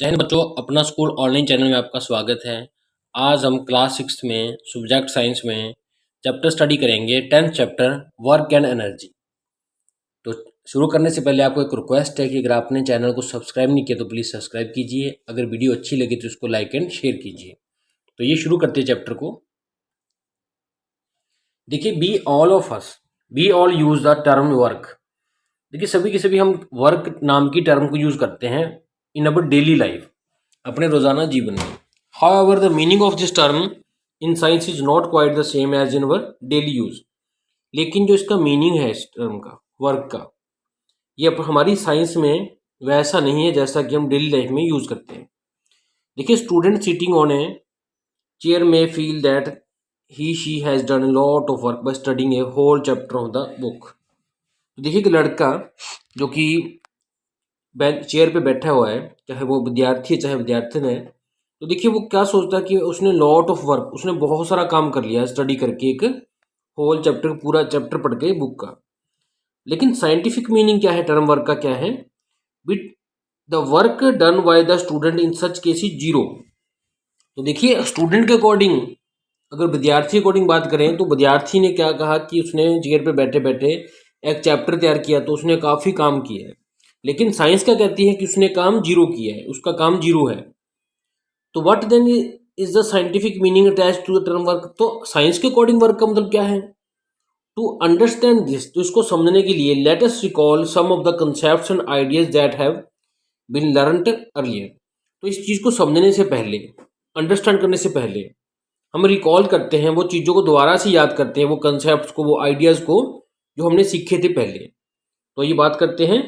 जय हिंद बच्चों, अपना स्कूल ऑनलाइन चैनल में आपका स्वागत है। आज हम क्लास 6 में सब्जेक्ट साइंस में चैप्टर स्टडी करेंगे, 10th chapter work and energy. तो शुरू करने से पहले आपको एक रिक्वेस्ट है कि अगर आपने चैनल को सब्सक्राइब नहीं किया तो प्लीज़ सब्सक्राइब कीजिए। अगर वीडियो अच्छी लगी तो इसको लाइक एंड शेयर कीजिए। तो ये शुरू करते हैं चैप्टर को। देखिए, we all use the term work. देखिए, सभी के सभी हम वर्क नाम की टर्म को यूज करते हैं इन अवर डेली लाइफ, अपने रोजाना जीवन में। However the meaning of this term in science is not quite the same as in our daily use. लेकिन जो इसका मीनिंग है इस टर्म का, वर्क का, ये हमारी साइंस में वैसा नहीं है जैसा कि हम डेली लाइफ में यूज करते हैं। देखिए, student sitting on a chair may feel that he she has done a lot of work by studying a whole chapter of the book. देखिए कि लड़का जो कि चेयर पे बैठा हुआ है, चाहे वो विद्यार्थी है चाहे विद्यार्थिन है, तो देखिए वो क्या सोचता है कि उसने लॉट ऑफ वर्क, उसने बहुत सारा काम कर लिया स्टडी करके, एक होल चैप्टर, पूरा चैप्टर पढ़ के बुक का। लेकिन साइंटिफिक मीनिंग क्या है टर्म वर्क का, क्या है? With the work done by the student in such case is zero. तो देखिए, स्टूडेंट के अकॉर्डिंग, अगर विद्यार्थी अकॉर्डिंग बात करें तो विद्यार्थी ने क्या कहा कि उसने चेयर पे बैठे बैठे एक चैप्टर तैयार किया, तो उसने काफ़ी काम किया है। लेकिन साइंस क्या कहती है कि उसने काम जीरो किया है, उसका काम जीरो है। तो what then is the scientific meaning attach to the term work? तो साइंस के अकॉर्डिंग वर्क का मतलब क्या है? टू अंडरस्टैंड दिस, तो इसको समझने के लिए let us recall some of the concepts and ideas that have been learned earlier. तो इस चीज़ को समझने से पहले, अंडरस्टैंड करने से पहले हम रिकॉल करते हैं, वो चीज़ों को दोबारा से याद करते हैं, वो कंसेप्ट को, वो आइडियाज़ को जो हमने सीखे थे पहले। तो ये बात करते हैं,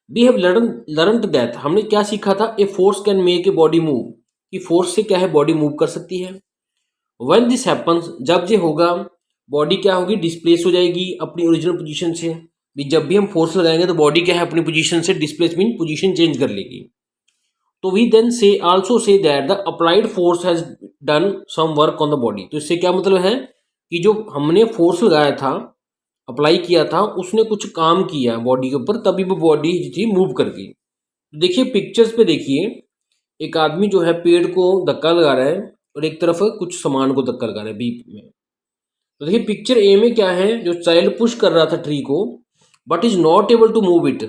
वी हैव लर्न दैट, हमने क्या सीखा था? A force can make a body move, कि फोर्स से क्या है, बॉडी मूव कर सकती है। व्हेन दिस हैपन्स, जब ये होगा, बॉडी क्या होगी? डिस्प्लेस हो जाएगी अपनी ओरिजिनल पोजीशन से। भी जब भी हम फोर्स लगाएंगे तो बॉडी क्या है, अपनी पोजीशन से डिस्प्लेस मीन पोजीशन चेंज कर लेगी। तो we then say also say that the applied force has done some work on the body. तो इससे क्या मतलब है कि जो हमने फोर्स लगाया था, अप्लाई किया था, उसने कुछ काम किया बॉडी के ऊपर, तभी वो बॉडी थी मूव कर गई। देखिए पिक्चर्स पे, देखिए एक आदमी जो है पेड़ को धक्का लगा रहा है और एक तरफ कुछ सामान को धक्का लगा रहा है बीच में। तो देखिए पिक्चर ए में क्या है, जो चाइल्ड पुश कर रहा था ट्री को, but is not able to move it,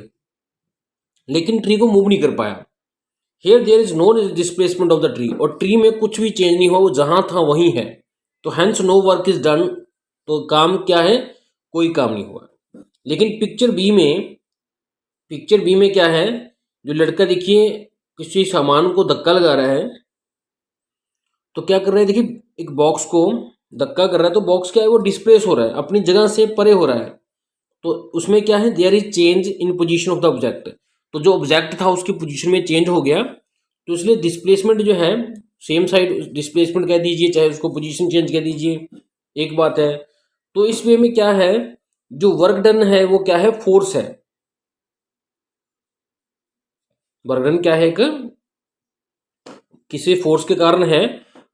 लेकिन ट्री को मूव नहीं कर पाया। Here there is no displacement of the tree, और ट्री में कुछ भी चेंज नहीं हुआ, वो जहां था वहीं है। तो hence no work is done, तो काम क्या है? कोई काम नहीं हुआ। लेकिन पिक्चर बी में क्या है, जो लड़का देखिए किसी सामान को धक्का लगा रहा है, तो क्या कर रहा है? देखिए एक बॉक्स को धक्का कर रहा है, तो बॉक्स क्या है, वो डिस्प्लेस हो रहा है, अपनी जगह से परे हो रहा है। तो उसमें क्या है, there is change in position of the object. तो जो ऑब्जेक्ट था उसकी पोजीशन में चेंज हो गया, तो इसलिए डिस्प्लेसमेंट जो है, सेम साइड डिस्प्लेसमेंट कह दीजिए, चाहे उसको पोजीशन चेंज कह दीजिए, एक बात है। तो इस वे में क्या है, जो वर्क डन है वो क्या है? फोर्स है। वर्क डन क्या है? एक किसी फोर्स के कारण है।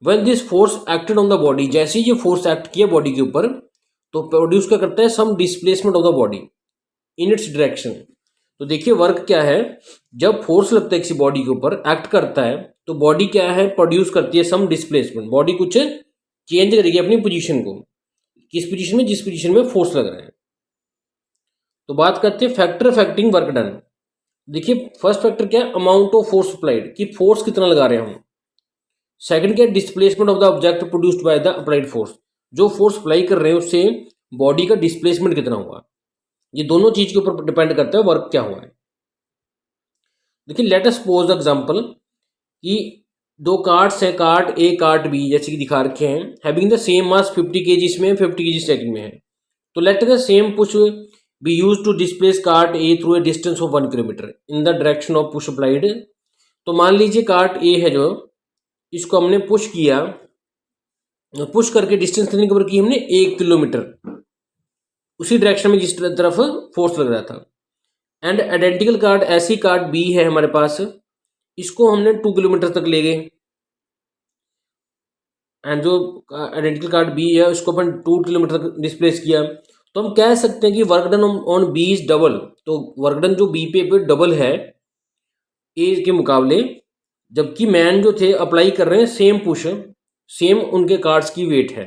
When this force acted on the body, जैसे ही ये फोर्स एक्ट किया बॉडी के ऊपर, तो प्रोड्यूस क्या करता है? Some displacement of the body in its direction. तो देखिए वर्क क्या है, जब फोर्स लगता है किसी बॉडी के ऊपर, एक्ट करता है, तो बॉडी क्या है? प्रोड्यूस करती है सम डिस्प्लेसमेंट, बॉडी कुछ चेंज करेगी अपनी पोजीशन को। किस पोजीशन में? जिस पोजीशन में फोर्स लग रहा है। तो बात करते हैं फैक्टर अफेक्टिंग वर्क डन। देखिए फर्स्ट फैक्टर क्या है? अमाउंट ऑफ फोर्स अप्लाइड, कि फोर्स कितना लगा रहे हैं हम। सेकंड क्या है? Displacement of the object produced by the applied force, जो फोर्स अप्लाई कर रहे हैं उससे बॉडी का डिस्प्लेसमेंट कितना हुआ। ये दोनों चीज के ऊपर डिपेंड करता है वर्क क्या हुआ है। देखिए लेट अस सपोज एग्जांपल कि दो कार्ड्स हैं, कार्ड ए कार्ड बी, जैसे कि दिखा रखे हैं, having the same mass 50 kg इसमें, 50 kg सेकंड में है। तो let the same push be use to displace cart A through a distance of 1 kilometre in the direction of push applied. तो मान लीजिए कार्ड ए है, जो इसको हमने पुश किया, पुश करके डिस्टेंस कितनी कवर की हमने? 1 किलोमीटर, उसी डायरेक्शन में जिस तरफ फोर्स लग रहा था। एंड आइडेंटिकल कार्ड, ऐसी कार्ड बी है हमारे पास, इसको हमने 2 किलोमीटर तक ले गए। एंड जो आइडेंटिकल कार्ड बी है उसको अपन 2 किलोमीटर तक डिस्प्लेस किया। तो हम कह सकते हैं कि work done on B is double. तो वर्क डन जो बी पे डबल है, ए के मुकाबले, जबकि मैन जो थे अप्लाई कर रहे हैं सेम पुश, सेम उनके कार्ड्स की वेट है।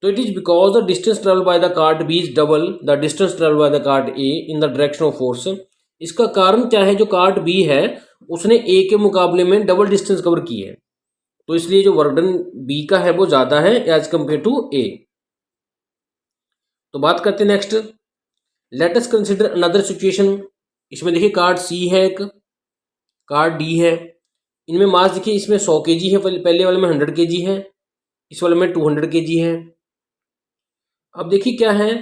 तो it is because the distance travel by the cart B is double the distance travel by the cart A in the direction of force. इसका कारण क्या है, जो कार्ड बी है उसने ए के मुकाबले में डबल डिस्टेंस कवर की है, तो इसलिए जो वर्क डन बी का है वो ज़्यादा है एज कम्पेयर टू ए। तो बात करते हैं next, let us consider another situation. इसमें देखिए कार्ड सी है, एक कार्ड डी है, इनमें मास देखिए, इसमें 100 kg है, पहले वाले में 100 kg है, इस वाले में 200 kg है। अब देखिए क्या है,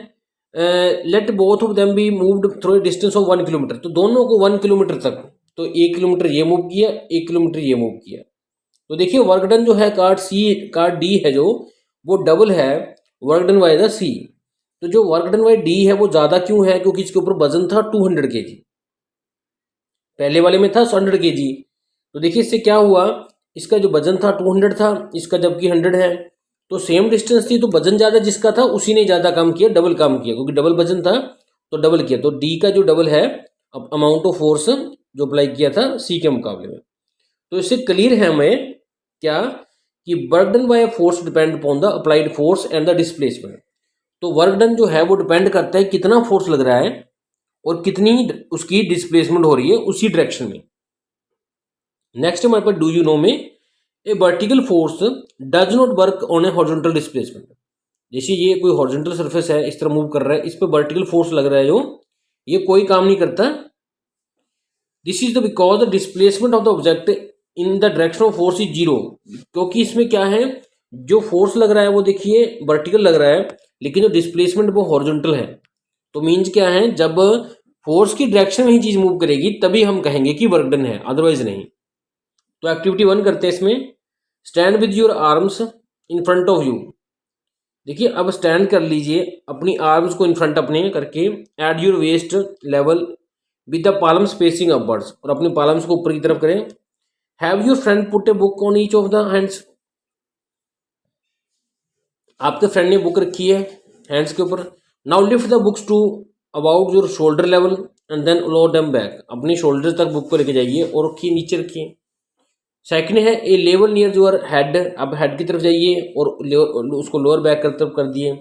let both of them be moved through a distance of 1 kilometre, तो दोनों को 1 किलोमीटर तक, तो 1 किलोमीटर ये मूव किया, 1 किलोमीटर ये मूव किया। तो देखिए वर्क डन जो है कार्ड सी, कार्ड डी है जो, वो डबल है वर्क डन बाय द सी। तो जो वर्क डन बाय डी है वो ज़्यादा क्यों है, क्योंकि इसके ऊपर वजन था 200 kg, पहले वाले में था 100 kg। तो देखिए इससे क्या हुआ, इसका जो वजन था 200 था, इसका जबकि 100 है, तो सेम डिस्टेंस थी, तो वजन ज़्यादा जिसका था उसी ने ज़्यादा काम किया, डबल काम किया, क्योंकि डबल वजन था तो डबल किया। तो डी का जो डबल है अब अमाउंट ऑफ फोर्स जो अप्लाई किया था सी के मुकाबले में। तो इससे क्लियर है हमें क्या, कि work done by force depend upon the applied force and the displacement. तो वर्क डन जो है वो डिपेंड करता है कितना फोर्स लग रहा है और कितनी उसकी डिस्प्लेसमेंट हो रही है उसी डायरेक्शन में। नेक्स्ट हमारे पास डू यू नो में, a vertical force does not work on a horizontal displacement. जैसे ये कोई हॉरिजॉन्टल सरफेस है, इस तरह मूव कर रहा है, इस पर वर्टिकल फोर्स लग रहा है जो, ये कोई काम नहीं करता। This is the because the displacement of the object in the direction of force is zero, क्योंकि इसमें क्या है, जो फोर्स लग रहा है वो देखिए वर्टिकल लग रहा है, लेकिन जो डिस्प्लेसमेंट वो हॉरिजॉन्टल है। तो मीन्स क्या है, जब फोर्स की डायरेक्शन में ही चीज मूव करेगी तभी हम कहेंगे कि वर्क डन है, अदरवाइज नहीं। तो एक्टिविटी 1 करते हैं इसमें, stand with your arms in front of you. देखिए अब स्टैंड कर लीजिए अपनी आर्म्स को इन फ्रंट अपने करके, at your waist level with the palm facing upwards, और अपने पालम्स को ऊपर की तरफ करें। Have your friend put a book on each of the hands, आपके फ्रेंड ने बुक रखी है हैंड्स के ऊपर। Now lift the books to about your shoulder level and then lower them back, अपनी शोल्डर तक बुक को लेके जाइए और रखिए, नीचे रखिए। सेकंड है a level near your head, अब हेड की तरफ जाइए और उसको लोअर बैक की तरफ कर दिए।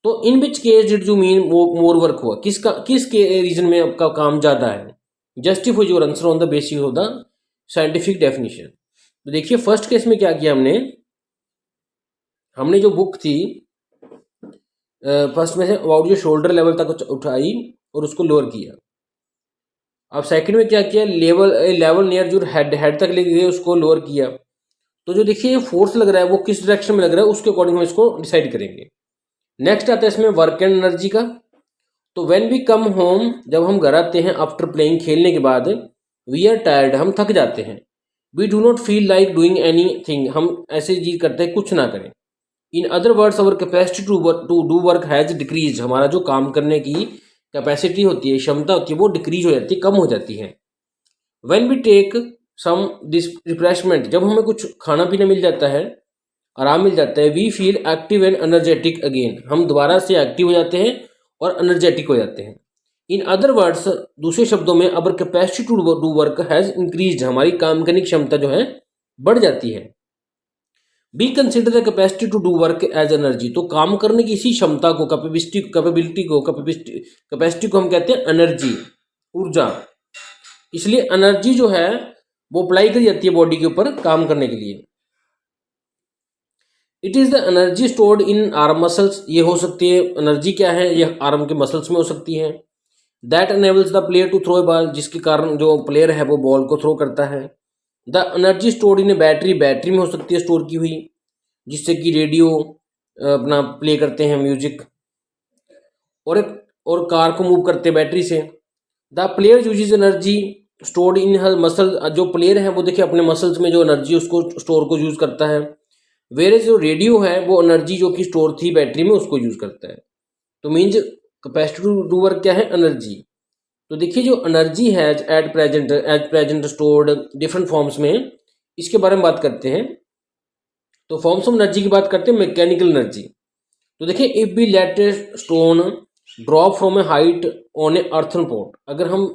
तो in which case did you mean more work हुआ, किस के रीजन में आपका काम ज़्यादा है। Justify your answer on the basis of the scientific definition. तो देखिए फर्स्ट केस में क्या किया हमने जो बुक थी फर्स्ट में से अबाउट जो शोल्डर लेवल तक उठाई और उसको लोअर किया। अब सेकंड में क्या किया, लेवल नियर जो हेड तक ले गए उसको लोअर किया। तो जो देखिए फोर्स लग रहा है वो किस डायरेक्शन में लग रहा है उसके अकॉर्डिंग हम इसको डिसाइड करेंगे। नेक्स्ट आता है इसमें वर्क एंड एनर्जी का। तो व्हेन वी कम होम, जब हम घर आते हैं आफ्टर प्लेइंग, खेलने के बाद, वी आर टायर्ड, हम थक जाते हैं। We do not feel like doing anything, हम ऐसे जी करते हैं कुछ ना करें। In other words our capacity to do work has decrease, हमारा जो काम करने की कैपेसिटी होती है, क्षमता होती है, वो डिक्रीज हो जाती है, कम हो जाती है। When we take some refreshment, जब हमें कुछ खाना पीना मिल जाता है, आराम मिल जाता है, we feel active and energetic again, हम दोबारा से एक्टिव हो जाते हैं और एनर्जेटिक हो जाते हैं। इन अदर वर्ड्स, दूसरे शब्दों में, our capacity to do work has increase, हमारी काम करने की क्षमता जो है बढ़ जाती है। We consider the capacity to do work as energy, तो काम करने की इसी क्षमता को, कैपेसिटी को हम कहते हैं एनर्जी, ऊर्जा। इसलिए एनर्जी जो है वो अप्लाई करी जाती है बॉडी के ऊपर काम करने के लिए। It is the energy stored in arm muscles, ये हो सकती है एनर्जी क्या है, ये आर्म के मसल्स में हो सकती है। That enables the player to throw a ball, जिसके कारण जो प्लेयर है वो बॉल को थ्रो करता है। The energy stored in a battery, battery में हो सकती है स्टोर की हुई, जिससे कि रेडियो अपना प्ले करते हैं म्यूजिक, और कार को मूव करते हैं बैटरी से। The player uses energy stored in her muscle, जो प्लेयर है वो देखिए अपने मसल्स में जो एनर्जी उसको स्टोर को यूज़ करता है। वेरे जो रेडियो है वो एनर्जी जो कि स्टोर थी बैटरी में उसको यूज़ करता है। तो means capacity to do work क्या है, एनर्जी। तो देखिए जो एनर्जी है at present stored different forms में, इसके बारे में बात करते हैं। तो फॉर्म्स ऑफ एनर्जी की बात करते हैं, मैकेनिकल एनर्जी। तो देखिए if we let stone drop from a height on a earthen pot, अगर हम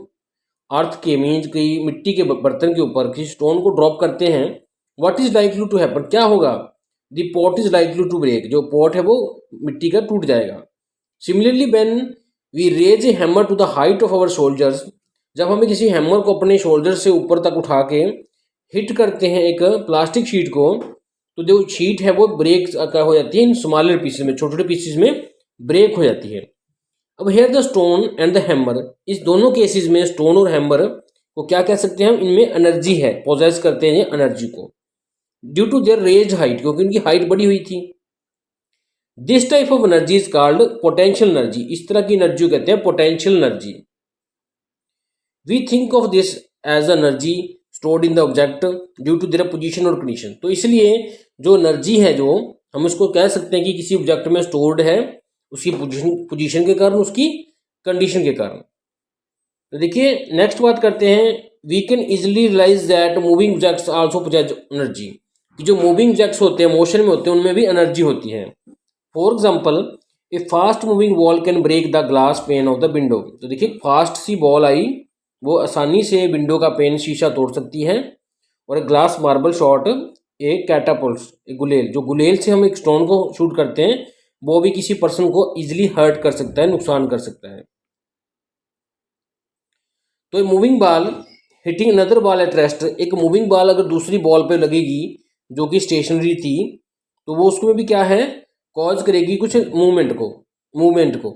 अर्थ के मीन्स की मिट्टी के बर्तन के ऊपर किसी स्टोन को ड्रॉप करते हैं, what is likely to happen, क्या होगा, the pot is likely to break, जो पॉट है वो मिट्टी का टूट जाएगा। Similarly when we raise a hammer to the height of our shoulders, जब हमें किसी हैमर को अपने शोल्डर से ऊपर तक उठा के हिट करते हैं एक प्लास्टिक शीट को, तो जो शीट है वो ब्रेक हो जाती है इन स्मॉलर पीसेस में, छोटे छोटे पीसेस में ब्रेक हो जाती है। अब here the stone and the hammer, इस दोनों केसेस में स्टोन और हैमर को क्या कह सकते हैं हम, इनमें एनर्जी है, पोजेस करते हैं एनर्जी को, due to their raise height, क्योंकि उनकी हाइट बढ़ी हुई थी। This type of energy is called potential energy, इस तरह की एनर्जी को कहते हैं potential energy. We think of this as energy stored in the object due to their position और कंडीशन, तो इसलिए जो एनर्जी है जो हम इसको कह सकते हैं कि किसी ऑब्जेक्ट में स्टोर्ड है उसकी पोजीशन के कारण, उसकी कंडीशन के कारण। तो देखिए नेक्स्ट बात करते हैं, we can easily realise that moving objects also possess energy, कि जो मूविंग ऑब्जेक्ट्स होते हैं, मोशन में होते हैं, उनमें भी एनर्जी होती है। For example a fast moving ball can break the glass pane of the window, तो देखिए फास्ट सी बॉल आई वो आसानी से विंडो का पेन शीशा तोड़ सकती है। और एक ग्लास मार्बल शॉट एक कैटापल्ट, एक गुलेल, जो गुलेल से हम एक स्टोन को शूट करते हैं वो भी किसी पर्सन को इजीली हर्ट कर सकता है, नुकसान कर सकता है। तो moving ball hitting another ball at rest, एक मूविंग बॉल अगर दूसरी बॉल पे लगेगी जो कि स्टेशनरी थी, तो वो उसमें भी क्या है, कॉज करेगी कुछ मूवमेंट को।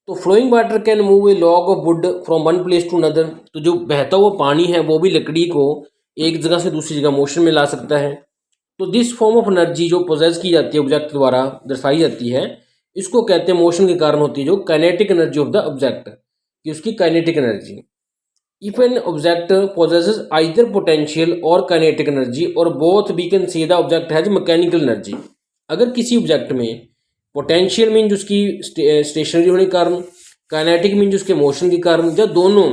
तो flowing water can move a log of wood from one place to another, तो जो बहता हुआ पानी है वो भी लकड़ी को एक जगह से दूसरी जगह मोशन में ला सकता है। तो दिस फॉर्म ऑफ एनर्जी जो पोजेस की जाती है ऑब्जेक्ट द्वारा दर्शाई जाती है, इसको कहते हैं मोशन के कारण होती है जो kinetic energy of the object, कि उसकी kinetic energy. If an object possesses either potential और काइनेटिक एनर्जी और both we can say the object has mechanical energy, अगर किसी ऑब्जेक्ट में पोटेंशियल मीन उसकी स्टेशनरी होने के कारण, काइनेटिक मीन उसके मोशन के कारण, जब दोनों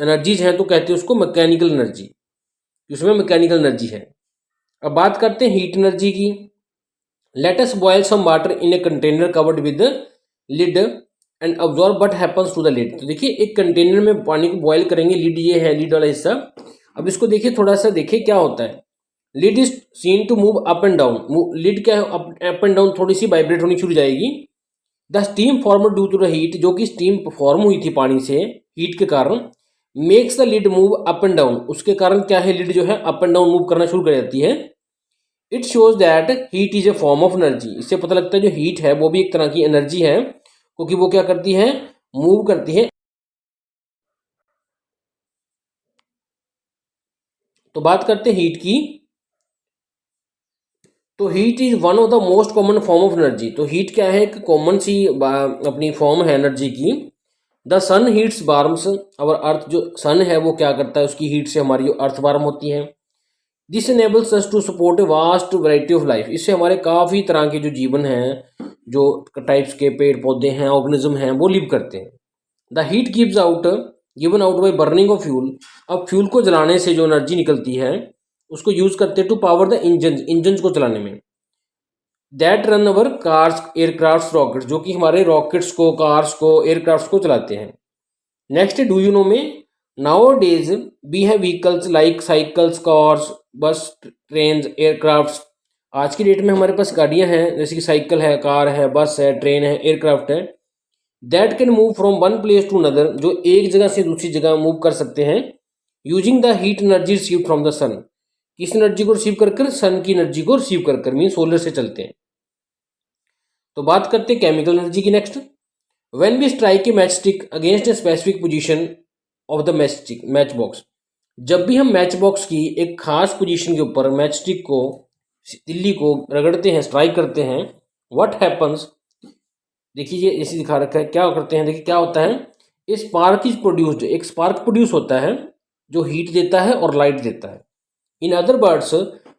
एनर्जीज हैं तो कहते हैं उसको मैकेनिकल एनर्जी, उसमें मैकेनिकल एनर्जी है। अब बात करते हैं हीट एनर्जी की। Let us boil some water in a container covered with lid and observe what happens to the lid, तो देखिए एक कंटेनर में पानी को बॉयल करेंगे, लिड ये है लिड वाला हिस्सा। अब इसको देखिए थोड़ा सा देखिए क्या होता है, lid is seen to move up and down, lid क्या है अप एंड डाउन थोड़ी सी वाइब्रेट होनी शुरू हो जाएगी। The steam form due to the heat, जो कि स्टीम फॉर्म हुई थी पानी से हीट के कारण, makes the lid move up and down, उसके कारण क्या है लिड जो है अप एंड डाउन मूव करना शुरू कर जाती है। It shows that heat is a form of energy, इससे पता लगता है जो हीट है वो भी एक तरह की एनर्जी है, क्योंकि वो क्या करती है, मूव करती है। तो बात करते हैं हीट की, तो heat is one of the most common form of energy, तो हीट क्या है, एक कॉमन सी अपनी फॉर्म है एनर्जी की। द सन हीट्स वार्म्स और अर्थ, जो सन है वो क्या करता है, उसकी हीट से हमारी अर्थ वार्म होती है। This enables us to support a vast variety of life, इससे हमारे काफ़ी तरह के जो जीवन हैं, जो टाइप्स के पेड़ पौधे हैं, ऑर्गेनिज्म हैं, वो लिव करते हैं। The heat given out by burning of fuel, अब फ्यूल को जलाने से जो एनर्जी निकलती है उसको यूज़ करते हैं टू पावर द इंजन को चलाने में। That run our cars aircraft rockets, जो कि हमारे रॉकेट्स को, कार्स को, एयरक्राफ्ट को चलाते हैं। नेक्स्ट डू यू नो में, nowadays we have vehicles like cycles, cars, bus, train, aircraft. आज की डेट में हमारे पास गाड़ियां हैं, जैसे कि साइकिल है, कार है, बस है, ट्रेन है, एयरक्राफ्ट है। That can move from one place to another, जो एक जगह से दूसरी जगह मूव कर सकते हैं, using the heat energy receive from the sun, किस एनर्जी को रिसीव कर कर, सन की एनर्जी को रिसीव कर कर, मीन सोलर से चलते हैं। तो बात करते हैं केमिकल एनर्जी की next. When we strike a matchstick against a specific position of the matchbox, जब भी हम मैच बॉक्स की एक खास पोजीशन के ऊपर मैच स्टिक को, तिल्ली को रगड़ते हैं, स्ट्राइक करते हैं, व्हाट हैपन्स, देखिए ये ऐसे दिखा रखा है, क्या करते हैं, देखिए क्या होता है, इस स्पार्क इज प्रोड्यूस्ड, एक स्पार्क प्रोड्यूस होता है जो हीट देता है और लाइट देता है। इन other words,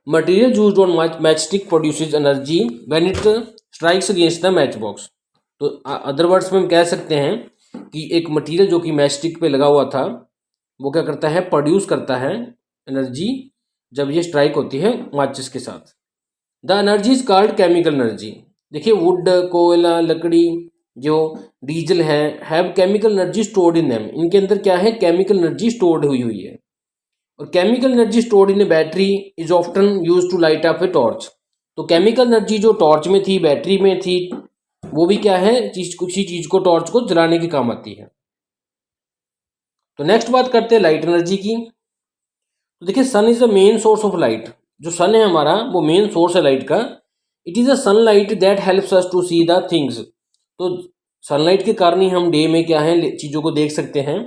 material used on match stick produces energy when it strikes against the match box. तो अदर वर्ड्स में हम कह सकते हैं कि एक मटेरियल जो कि मैच स्टिक पे लगा हुआ था वो क्या करता है, प्रोड्यूस करता है एनर्जी जब ये स्ट्राइक होती है माचिस के साथ। The energy is called chemical energy. देखिए वुड, कोयला, लकड़ी, जो डीजल है, have chemical energy stored in them, इनके अंदर क्या है, केमिकल एनर्जी स्टोर्ड हुई हुई है। और chemical energy stored in a battery is often use to light up a torch. तो केमिकल एनर्जी जो टॉर्च में थी, बैटरी में थी, वो भी क्या है, किसी चीज को, टॉर्च को जलाने के काम आती है। तो नेक्स्ट बात करते हैं लाइट एनर्जी की। तो देखिए sun is the main source of light. जो सन है हमारा वो मेन सोर्स है लाइट का। It is a sunlight that helps us to see the things. तो सनलाइट के कारण ही हम डे में क्या है, चीज़ों को देख सकते हैं।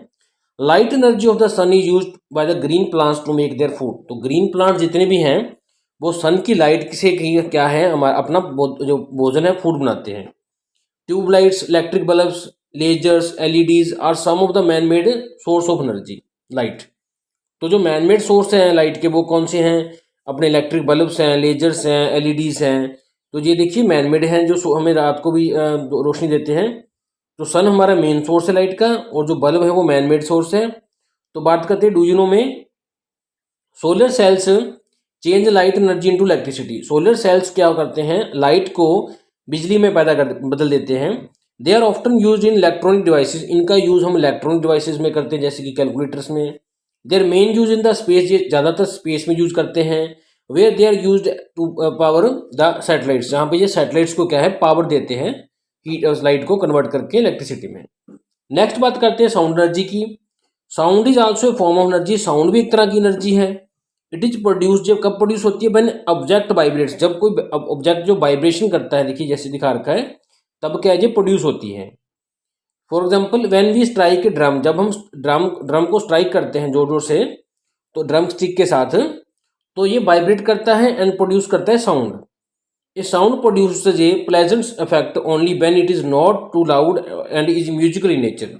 Light energy of the sun is use by the green plants to make their food. तो ग्रीन प्लांट जितने भी हैं वो सन की लाइट से क्या है, हमारा अपना जो भोजन है, फूड बनाते हैं। Tubelights, electric bulbs, lasers, LEDs are some of the man made source of energy light. तो जो मैन मेड सोर्स हैं लाइट के वो कौन से हैं, अपने इलेक्ट्रिक बल्ब्स हैं, लेजर्स हैं, एलईडीज हैं। तो ये देखिए मैन मेड हैं, जो हमें रात को भी रोशनी देते हैं। तो सन हमारा मेन सोर्स है लाइट का, और जो बल्ब है वो मैन मेड सोर्स है। तो बात करते हैं डू यू नो में, solar cells change light energy into electricity. Solar cells क्या करते हैं, लाइट को बिजली में बदल देते हैं। They are often use in electronic devices. इनका यूज हम इलेक्ट्रॉनिक डिवाइसेस में करते हैं, जैसे कि कैलकुलेटर्स में। Their main use in the space, ये ज़्यादातर स्पेस में यूज करते हैं। Where they are use to power the satellites, जहाँ पे ये सैटेलाइट्स को क्या है, पावर देते हैं, हीट लाइट को कन्वर्ट करके इलेक्ट्रिसिटी में। नेक्स्ट बात करते हैं साउंड एनर्जी की। Sound is also a form of energy. Sound भी एक तरह की एनर्जी है। इट इज प्रोड्यूस, जब कब प्रोड्यूस होती है, व्हेन ऑब्जेक्ट वाइब्रेट्स, जब कोई ऑब्जेक्ट जो वाइब्रेशन करता है, देखिए जैसे दिखा रखा है, तब क्या है, ये प्रोड्यूस होती है। For example when we strike a drum, जब हम ड्रम को स्ट्राइक करते हैं जोर जोर से, तो ड्रम स्टिक के साथ, तो ये वाइब्रेट करता है एंड प्रोड्यूस करता है sound. A sound produces a pleasant effect only when it is not too loud and is musical in nature.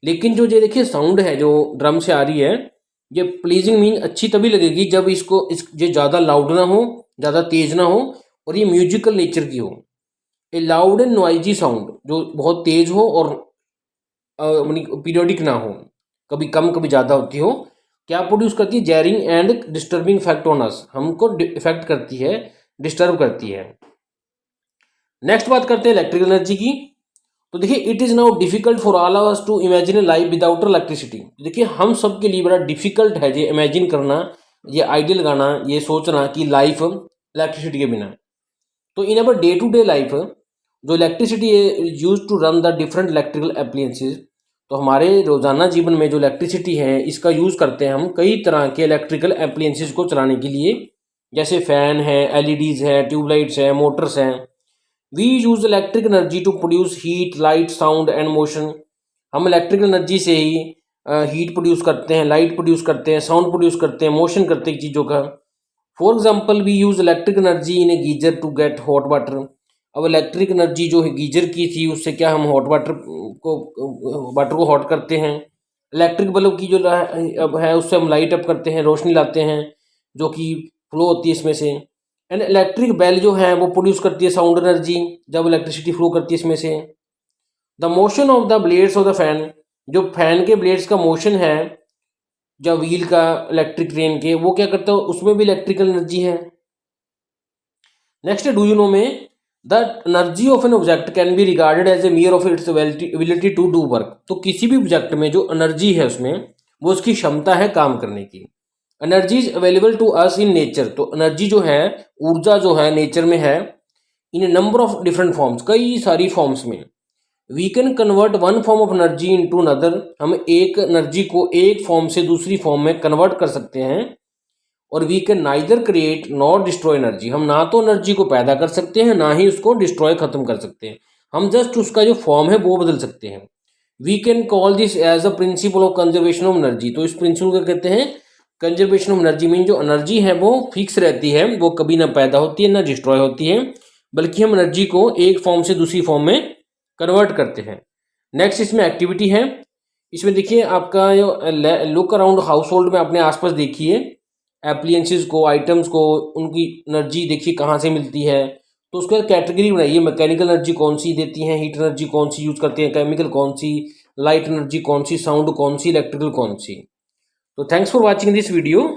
लेकिन जो ये देखिए साउंड है जो ड्रम से आ रही है, ये प्लीजिंग मीन अच्छी तभी लगेगी जब ये ज़्यादा लाउड ना हो, ज़्यादा तेज ना हो, और ये म्यूजिकल नेचर की हो। ए लाउड एंड नॉइजी साउंड, जो बहुत तेज हो और पीरियोडिक ना हो, कभी कम कभी ज़्यादा होती हो, क्या प्रोड्यूस करती है, jarring and disturbing effect on us, हमको इफेक्ट करती है, डिस्टर्ब करती है। नेक्स्ट बात करते हैं इलेक्ट्रिकल एनर्जी की। तो देखिए it is now difficult for all of us to imagine a life without electricity. देखिए हम सब के लिए बड़ा डिफिकल्ट है ये इमेजिन करना, ये आइडिया लगाना, ये सोचना कि लाइफ इलेक्ट्रिसिटी के बिना। तो in our day to day life जो इलेक्ट्रिसिटी है use to run the different electrical appliances. तो हमारे रोजाना जीवन में जो इलेक्ट्रिसिटी है इसका यूज़ करते हैं हम कई तरह के इलेक्ट्रिकल एप्लियंसेस को चलाने के लिए, जैसे फ़ैन है, एलईडीज़ है, ट्यूबलाइट्स हैं, मोटर्स हैं। We use electric energy to produce heat, light, sound and motion. हम इलेक्ट्रिकल एनर्जी से ही हीट प्रोड्यूस करते हैं, लाइट प्रोड्यूस करते हैं, साउंड प्रोड्यूस करते हैं, मोशन करते हैं चीज़ों का। For example we use electric energy in a geyser to get hot water. अब इलेक्ट्रिक एनर्जी जो है गीजर की थी, उससे क्या हम हॉट वाटर को हॉट करते हैं। इलेक्ट्रिक बल्ब की जो अब है उससे हम लाइट अप करते हैं, रोशनी लाते हैं, जो कि फ्लो होती है इसमें से। एंड इलेक्ट्रिक बेल जो है वो प्रोड्यूस करती है साउंड एनर्जी, जब इलेक्ट्रिसिटी फ्लो करती है इसमें से। The motion of the blades of the fan, जो फैन के ब्लेड्स का मोशन है, जब व्हील का इलेक्ट्रिक ट्रेन के, वो क्या करता है, उसमें भी इलेक्ट्रिकल एनर्जी है। नेक्स्ट डू यू नो में, the energy of an object can be regarded as a measure of its ability to do work. तो किसी भी ऑब्जेक्ट में जो एनर्जी है उसमें, वो उसकी क्षमता है काम करने की। Energy is available to us in nature. तो एनर्जी जो है, ऊर्जा जो है नेचर में है, in a number of different forms, कई सारी फॉर्म्स में। We can convert one form of energy into another. हम एक एनर्जी को एक फॉर्म से दूसरी फॉर्म में कन्वर्ट कर सकते हैं। और we can neither create nor destroy energy. हम ना तो एनर्जी को पैदा कर सकते हैं, ना ही उसको डिस्ट्रॉय खत्म कर सकते हैं। हम जस्ट उसका जो फॉर्म है वो बदल सकते हैं। We can call this as a principle of conservation of energy. तो इस प्रिंसिपल को कहते हैं कंजर्वेशन ऑफ एनर्जी। मीन जो एनर्जी है वो फिक्स रहती है, वो कभी ना पैदा होती है ना डिस्ट्रॉय होती है, बल्कि हम एनर्जी को एक फॉर्म से दूसरी फॉर्म में कन्वर्ट करते हैं। नेक्स्ट इसमें एक्टिविटी है। इसमें देखिए आपका जो लुक अराउंड हाउस होल्ड में अपने आसपास देखिए एप्लियंसेस को, आइटम्स को, उनकी एनर्जी देखिए कहाँ से मिलती है। तो उसका कैटेगरी बनाइए, मैकेनिकल एनर्जी कौन सी देती हैं, हीट एनर्जी कौन सी यूज़ करते हैं, केमिकल कौन सी, लाइट एनर्जी कौन सी, साउंड कौन सी, इलेक्ट्रिकल कौन सी। तो thanks for watching this video.